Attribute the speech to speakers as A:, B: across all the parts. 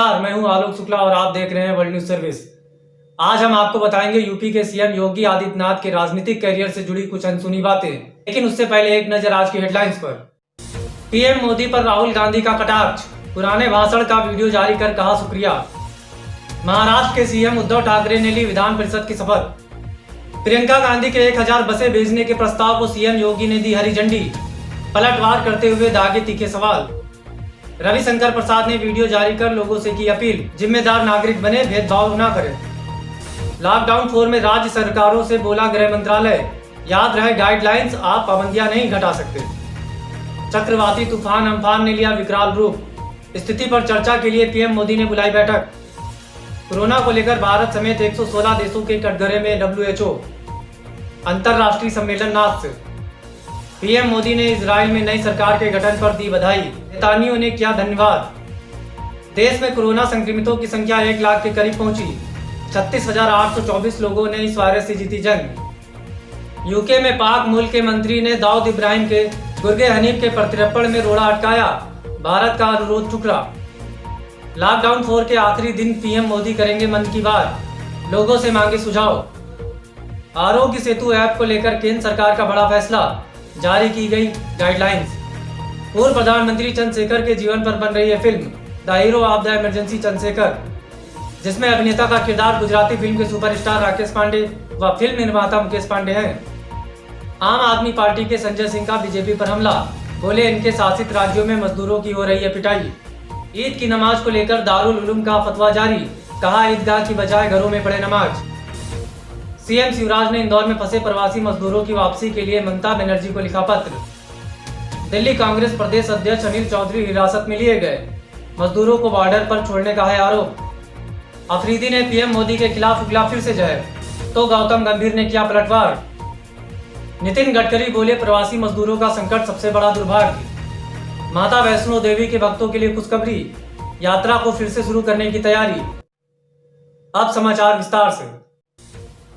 A: नमस्कार, मैं हूं आलोक शुक्ला और आप देख रहे हैं वर्ल्ड न्यूज सर्विस। आज हम आपको बताएंगे यूपी के सीएम योगी आदित्यनाथ के राजनीतिक करियर से जुड़ी कुछ अनसुनी बातें। लेकिन उससे पहले एक नजर आज की हेडलाइंस पर। पीएम मोदी पर राहुल गांधी का कटाक्ष, पुराने भाषण का वीडियो जारी कर कहा शुक्रिया। महाराष्ट्र के सीएम उद्धव ठाकरे ने ली विधान परिषद की शपथ। प्रियंका गांधी के 1000 बसें भेजने के प्रस्ताव को सीएम योगी ने दी हरी झंडी। पलटवार करते हुए दागे तीखे सवाल। रविशंकर प्रसाद ने वीडियो जारी कर लोगों से की अपील, जिम्मेदार नागरिक बने, भेदभाव न करें। लॉकडाउन 4 में राज्य सरकारों से बोला गृह मंत्रालय, याद रहे गाइडलाइंस, आप पाबंदियां नहीं घटा सकते। चक्रवाती तूफान अम्फान ने लिया विकराल रूप, स्थिति पर चर्चा के लिए पीएम मोदी ने बुलाई बैठक। कोरोना को लेकर भारत समेत 116 देशों के कटघरे में WHO अंतर्राष्ट्रीय सम्मेलन नाथ से। पीएम मोदी ने इजराइल में नई सरकार के गठन पर दी बधाई, नेतानियों ने किया धन्यवाद। देश में कोरोना संक्रमितों की संख्या 1 लाख के करीब पहुंची। 36,824 लोगों ने इस वायरस से जीती जंग। यूके में पाक मूल के मंत्री ने दाऊद इब्राहिम के गुर्गे हनीफ के प्रत्यर्पण में रोड़ा अटकाया, भारत का अनुरोध ठुकरा। लॉकडाउन 4 के आखिरी दिन पीएम मोदी करेंगे मन की बात, लोगों से मांगे सुझाव। आरोग्य सेतु ऐप को लेकर केंद्र सरकार का बड़ा फैसला, जारी की गई गाइडलाइंस। पूर्व प्रधानमंत्री चंद्रशेखर के जीवन पर बन रही है film the hero of the emergency Chandrashekhar, जिसमें अभिनेता का किरदार गुजराती फिल्म के सुपरस्टार राकेश पांडे व फिल्म निर्माता मुकेश पांडे हैं। आम आदमी पार्टी के संजय सिंह का बीजेपी पर हमला, बोले इनके शासित राज्यों में मजदूरों की हो रही है पिटाई। ईद की नमाज को लेकर दारुल उलूम का फतवा जारी, कहा ईदगाह की बजाय घरों में पढ़े नमाज। सीएम शिवराज ने इंदौर में फंसे प्रवासी मजदूरों की वापसी के लिए ममता बनर्जी को लिखा पत्र। दिल्ली कांग्रेस प्रदेश अध्यक्ष अनिल चौधरी हिरासत में लिए गए, मजदूरों को बॉर्डर पर छोड़ने का है आरोप। अफरीदी ने पीएम मोदी के खिलाफ उगला फिर से जहर, तो गौतम गंभीर ने किया पलटवार। नितिन गडकरी बोले प्रवासी मजदूरों का संकट सबसे बड़ा दुर्भाग्य। माता वैष्णो देवी के भक्तों के लिए खुशखबरी, यात्रा को फिर से शुरू करने की तैयारी। अब समाचार विस्तार से।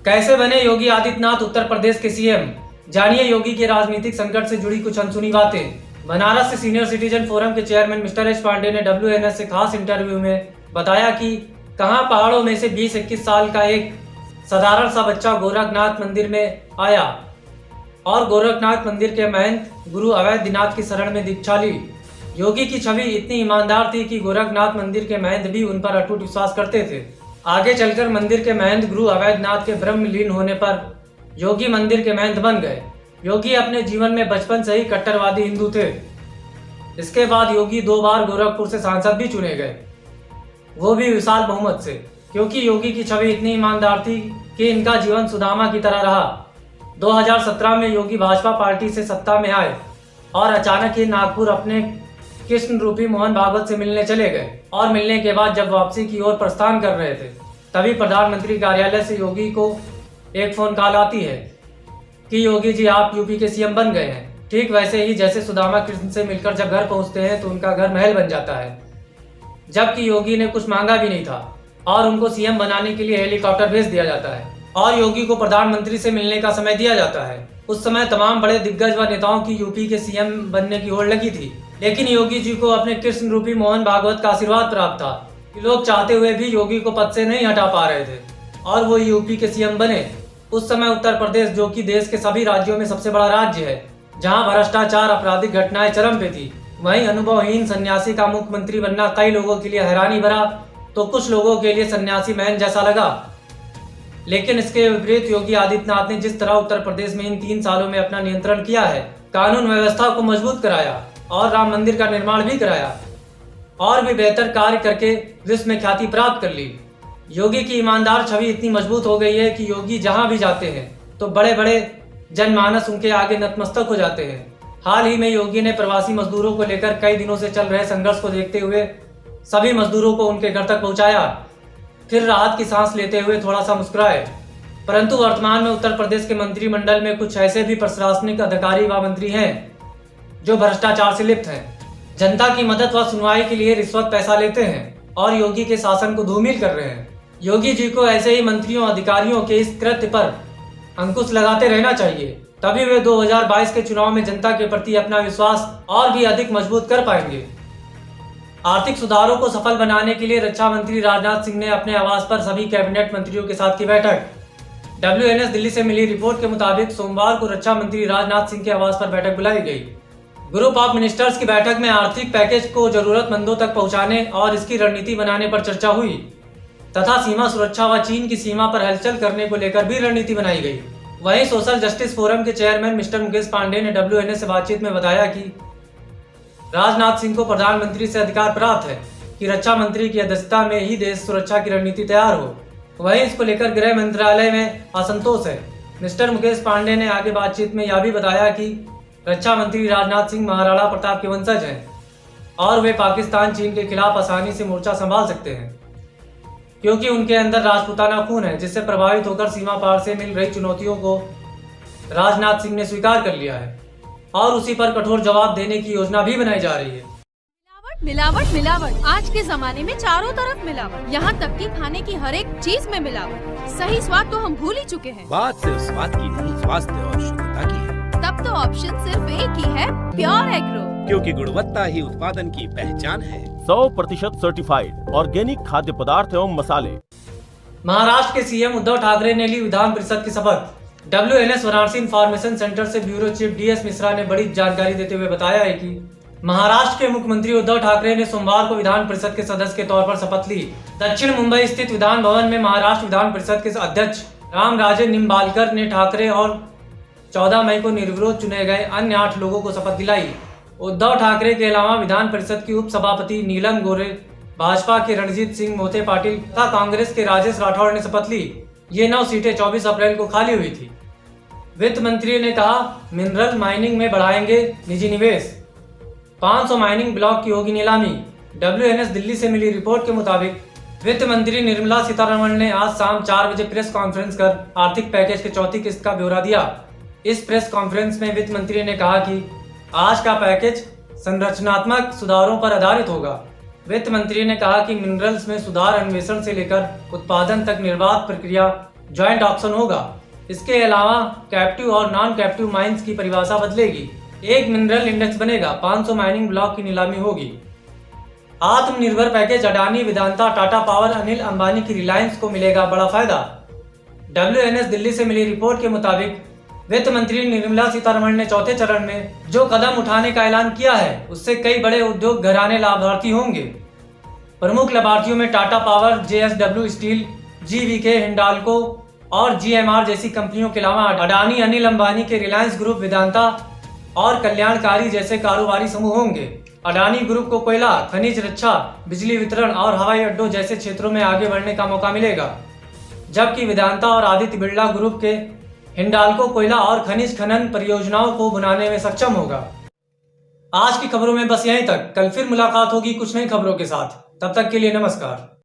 A: कैसे बने योगी आदित्यनाथ उत्तर प्रदेश के सीएम, जानिए योगी के राजनीतिक संकट से जुड़ी कुछ अनसुनी बातें। बनारस से सीनियर सिटीजन फोरम के चेयरमैन मिस्टर एच पांडे ने WNS से खास इंटरव्यू में बताया कि कहां पहाड़ों में से 20-21 साल का एक साधारण सा बच्चा गोरखनाथ मंदिर में आया और गोरखनाथ मंदिर के महंत गुरु अवैधनाथ की शरण में दीक्षा ली। योगी की छवि इतनी ईमानदार थी कि गोरखनाथ मंदिर के महंत भी उन पर अटूट विश्वास करते थे। आगे चलकर मंदिर के महंत गुरु अवैधनाथ के ब्रह्म लीन होने पर योगी मंदिर के महंत बन गए। योगी अपने जीवन में बचपन से ही कट्टरवादी हिंदू थे। इसके बाद योगी 2 बार गोरखपुर से सांसद भी चुने गए, वो भी विशाल बहुमत से, क्योंकि योगी की छवि इतनी ईमानदार थी कि इनका जीवन सुदामा की तरह रहा। 2017 में योगी भाजपा पार्टी से सत्ता में आए और अचानक ही नागपुर अपने कृष्ण रूपी मोहन भागवत से मिलने चले गए और मिलने के बाद जब वापसी की ओर प्रस्थान कर रहे थे, तभी प्रधानमंत्री कार्यालय से योगी को एक फोन कॉल आती है कि योगी जी आप यूपी के सीएम बन गए हैं। ठीक वैसे ही जैसे सुदामा कृष्ण से मिलकर जब घर पहुंचते हैं तो उनका घर महल बन जाता है, जबकि योगी ने कुछ मांगा भी नहीं था और उनको सीएम बनाने के लिए हेलीकॉप्टर भेज दिया जाता है और योगी को प्रधानमंत्री से मिलने का समय दिया जाता है। उस समय तमाम बड़े दिग्गज व नेताओं की यूपी के सीएम बनने की होड़ लगी थी, लेकिन योगी जी को अपने कृष्ण रूपी मोहन भागवत का आशीर्वाद प्राप्त था कि लोग चाहते हुए भी योगी को पद से नहीं हटा पा रहे थे और वो यूपी के सीएम बने। उस समय उत्तर प्रदेश, जो कि देश के सभी राज्यों में सबसे बड़ा राज्य है, जहां भ्रष्टाचार आपराधिक घटनाएं चरम पे थी, वहीं अनुभवहीन सन्यासी का मुख्यमंत्री बनना कई लोगों के लिए हैरानी भरा तो कुछ लोगों के लिए सन्यासी महल जैसा लगा। लेकिन इसके विपरीत योगी आदित्यनाथ ने जिस तरह उत्तर प्रदेश में इन 3 सालों में अपना नियंत्रण किया है, कानून व्यवस्था को मजबूत कराया और राम मंदिर का निर्माण भी कराया और भी बेहतर कार्य करके विश्व में ख्याति प्राप्त कर ली। योगी की ईमानदार छवि इतनी मजबूत हो गई है कि योगी जहां भी जाते हैं तो बड़े बड़े जनमानस उनके आगे नतमस्तक हो जाते हैं। हाल ही में योगी ने प्रवासी मजदूरों को लेकर कई दिनों से चल रहे संघर्ष को देखते हुए सभी मजदूरों को उनके घर तक पहुंचाया, फिर राहत की सांस लेते हुए थोड़ा सा मुस्कुराए। परंतु वर्तमान में उत्तर प्रदेश के मंत्रिमंडल में कुछ ऐसे भी प्रशासनिक अधिकारी व मंत्री हैं जो भ्रष्टाचार से लिप्त हैं, जनता की मदद व सुनवाई के लिए रिश्वत पैसा लेते हैं और योगी के शासन को धूमिल कर रहे हैं। योगी जी को ऐसे ही मंत्रियों अधिकारियों के इस कृत्य पर अंकुश लगाते रहना चाहिए, तभी वे 2022 के चुनाव में जनता के प्रति अपना विश्वास और भी अधिक मजबूत कर पाएंगे। आर्थिक सुधारों को सफल बनाने के लिए रक्षा मंत्री राजनाथ सिंह ने अपने आवास पर सभी कैबिनेट मंत्रियों के साथ की बैठक। WNS दिल्ली से मिली रिपोर्ट के मुताबिक सोमवार को रक्षा मंत्री राजनाथ सिंह के आवास पर बैठक बुलाई गई। ग्रुप ऑफ मिनिस्टर्स की बैठक में आर्थिक पैकेज को जरूरतमंदों तक पहुंचाने और इसकी रणनीति बनाने पर चर्चा हुई तथा सीमा सुरक्षा व चीन की सीमा पर हलचल करने को लेकर भी रणनीति बनाई गई। वहीं सोशल जस्टिस फोरम के चेयरमैन मिस्टर मुकेश पांडे ने WNS से बातचीत में बताया कि राजनाथ सिंह को प्रधानमंत्री से अधिकार प्राप्त है कि रक्षा मंत्री की अध्यक्षता में ही देश सुरक्षा की रणनीति तैयार हो। वहीं इसको लेकर गृह मंत्रालय में असंतोष है। मिस्टर मुकेश पांडे ने आगे बातचीत में यह भी बताया कि रक्षा मंत्री राजनाथ सिंह महाराणा प्रताप के वंशज हैं और वे पाकिस्तान चीन के खिलाफ आसानी से मोर्चा संभाल सकते हैं क्योंकि उनके अंदर राजपूताना खून है, जिससे प्रभावित होकर सीमा पार से मिल रही चुनौतियों को राजनाथ सिंह ने स्वीकार कर लिया है और उसी पर कठोर जवाब देने की योजना भी बनाई जा रही है।
B: मिलावट मिलावट आज के जमाने में चारों तरफ मिलावट, यहाँ तक कि खाने की हर एक चीज में मिलावट। सही स्वाद तो हम भूल ही चुके हैं।
C: बात सिर्फ स्वाद की नहीं, स्वास्थ्य और शुद्धता की है।
B: तब तो ऑप्शन सिर्फ एक ही है, प्योर एग्रो,
C: क्योंकि गुणवत्ता ही उत्पादन की पहचान है।
D: 100% सर्टिफाइड ऑर्गेनिक खाद्य पदार्थ एवं मसाले।
A: महाराष्ट्र के सीएम उद्धव ठाकरे ने ली विधान परिषद की शपथ। WNS वाराणसी इंफॉर्मेशन सेंटर से ब्यूरो चीफ DS मिश्रा ने बड़ी जानकारी देते हुए बताया है कि महाराष्ट्र के मुख्यमंत्री उद्धव ठाकरे ने सोमवार को विधान परिषद के सदस्य के तौर पर शपथ ली। दक्षिण मुंबई स्थित विधान भवन में महाराष्ट्र विधान परिषद के अध्यक्ष रामराजे निम्बालकर ने ठाकरे और 14 मई को निर्विरोध चुने गए अन्य 8 लोगों को शपथ दिलाई। उद्धव ठाकरे के अलावा विधान परिषद की उप सभापति नीलम गोरे, भाजपा के रणजीत सिंह मोते पाटिल तथा कांग्रेस के राजेश राठौड़ ने शपथ ली। ये 9 सीटें 24 अप्रैल को खाली हुई थी। वित्त मंत्री ने कहा, मिनरल माइनिंग में बढ़ाएंगे निजी निवेश, 500 माइनिंग ब्लॉक की होगी नीलामी। WNS दिल्ली से मिली रिपोर्ट के मुताबिक वित्त मंत्री निर्मला सीतारमण ने आज शाम 4 बजे प्रेस कॉन्फ्रेंस कर आर्थिक पैकेज की चौथी किस्त का ब्यौरा दिया। इस प्रेस कॉन्फ्रेंस में वित्त मंत्री ने कहा कि आज का पैकेज संरचनात्मक सुधारों पर आधारित होगा। वित्त मंत्री ने कहा कि मिनरल्स में सुधार अन्वेषण से लेकर उत्पादन तक निर्बाध प्रक्रिया ज्वाइंट ऑक्शन होगा। इसके अलावा कैप्टिव और नॉन कैप्टिव माइंस की परिभाषा बदलेगी। एक मिनरल इंडेक्स बनेगा, 500 माइनिंग ब्लॉक की नीलामी होगी। आत्मनिर्भर पैकेज अडानी, वेदांता, टाटा पावर, अनिल अंबानी की रिलायंस को मिलेगा बड़ा फायदा। WNS दिल्ली से मिली रिपोर्ट के मुताबिक वित्त मंत्री निर्मला सीतारमण ने चौथे चरण में जो कदम उठाने का ऐलान किया है उससे कई बड़े उद्योग घराने लाभार्थी होंगे। प्रमुख लाभार्थियों में Tata power, JSW steel, GVK Hindalco और GMR जैसी कंपनियों के अलावा अडानी, अनिल अंबानी के रिलायंस ग्रुप, वेदांता और कल्याणकारी जैसे कारोबारी समूह होंगे। अडानी ग्रुप को कोयला, खनिज, रक्षा, बिजली वितरण और हवाई अड्डों जैसे क्षेत्रों में आगे बढ़ने का मौका मिलेगा, जबकि वेदांता और आदित्य बिरला ग्रुप के हिंडाल्को कोयला और खनिज खनन परियोजनाओं को बनाने में सक्षम होगा। आज की खबरों में बस यहीं तक। कल फिर मुलाकात होगी कुछ नई खबरों के साथ। तब तक के लिए नमस्कार।